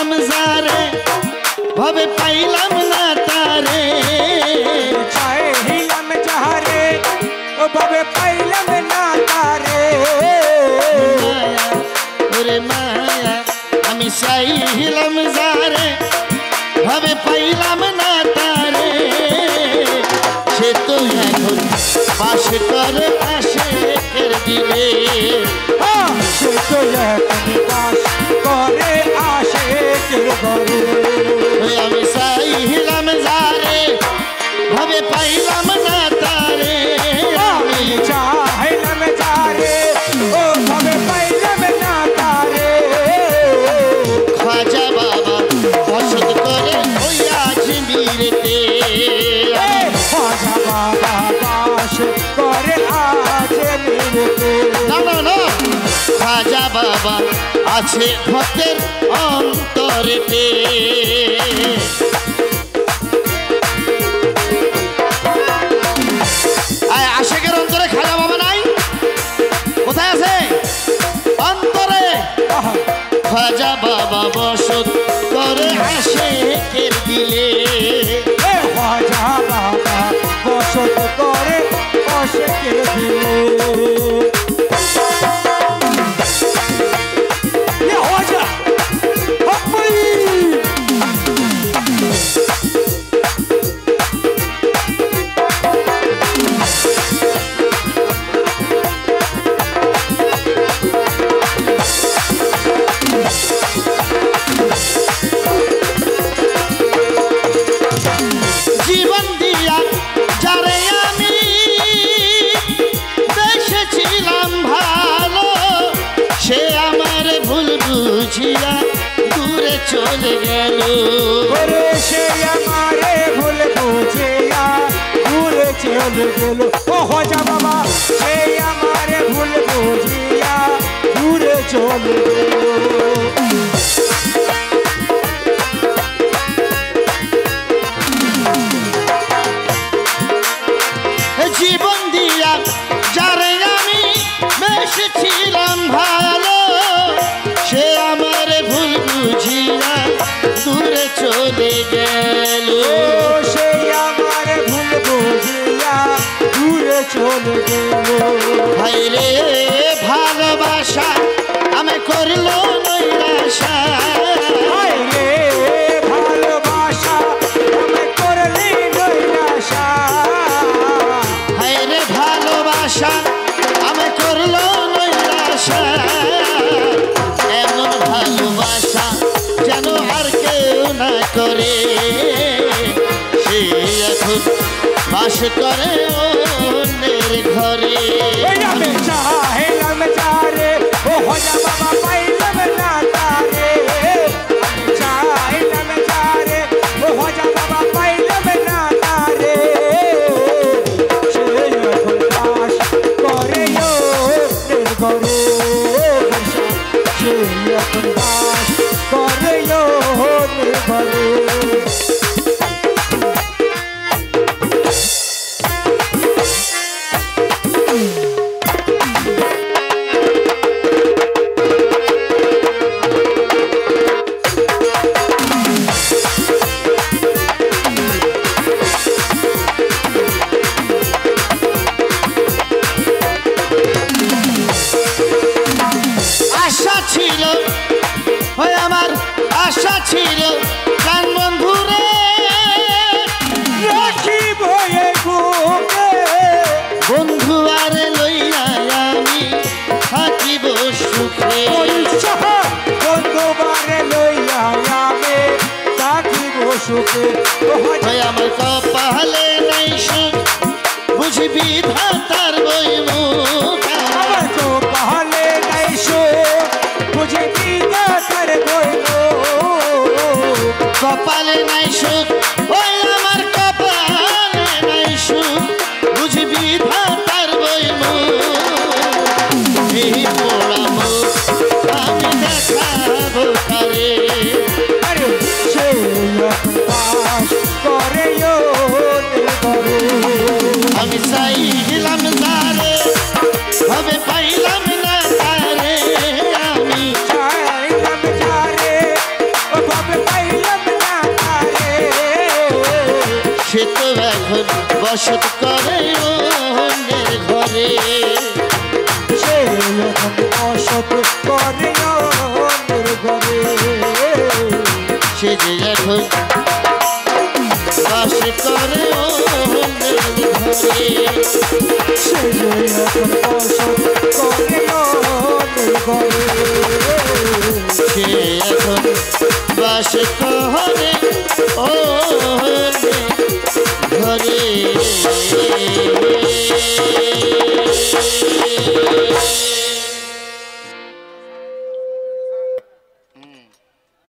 চাইলাম যারে ভাবে পাইলাম না তারে চাইলাম যারে ভাবে পাইলাম না তারে মায়া ওরে মায়া আমি চাইলাম যারে ভাবে পাইলাম না তারে সে তো এখন বাস করে আশেকের দিলে সে তো এখন বাস করে আশেকের ঘরে আমি চাইলাম যারে ভাবে পাইলাম না তারে আমি চাইলাম যারে ও ভাবে পাইলাম না তারে খাজা বাবা পছন্দ করে ওই আজমিরেতে খাজা বাবা বাস করে আজমিরেতে না না না খাজা বাবা আছে ভক্তের অন্তরেতে আশেকের অন্তরে খাজা বাবা নাই কোথায় আছে অন্তরে খাজা বাবা বসত করে আশেকের দিলে খাজা বাবা বসত করে আশেকের দিলে জীবন দিয়া যারে আমি বেসেছিলাম ভালো সে আমার ভুল বুঝিয়া দূরে চলে গেল সে আমারে ভুল বুঝিয়া দূরে চলে গেল ও খাজা বাবা সে আমারে ভুল বুঝিয়া দূরে চলে গেল জীবন দিয়া যারে আমি বেসেছিলাম ভালো সে আমার ভুল বুঝিয়া দূরে চলে গেল সে আমার ভুল বুঝিয়া দূরে চলে গেল ভাইরে ভালোবাসা আমি করলো নৈরাশা হায়রে ভালোবাসা আমি করলি নৈরাশা হায়রে ভালোবাসা আমি করলো নৈরাশা এমন ভালোবাসা যেন আর কেউ না করে সে এখন বাস করে অন্যের ঘরে আমি চাইলাম যারে ও খাজা বাবা পাইলাম না তারে আমি চাইলাম যারে ও খাজা বাবা পাইলাম না তারে সে এখন বাস করে ঘরে সে এখন বাস করে ঘরে আশা ছিল ওই আমার আশা ছিল প্রাণ বন্ধুরে রাখিব এই বুকে বন্ধু আর লইয়া আমি থাকিব সুখে বন্ধুবারে লইয়া আমি থাকিব সুখে ওই আমার কপালে নাই সুখ বুঝবি ধাতার বই মুখ আমার কপালে নাই সুখ বুঝবি ধাতার বই মুখ কপালে নাই সুখ ওই আমার কপালে নাই সুখ বুঝবি ধাতার বই মুখ এই পোড়া মুখ আমি দেখাবো কারে আরে সে এখন বাস করে আমি চাইলাম যারে ভাবে পাইলাম না তারে আমি চাইলাম যারে এখন বসত করে অন্যের ঘরে সে এখন বসত করে অন্যের ঘরে সে যে এখন বাস করে অন্যের ঘরে সে এখন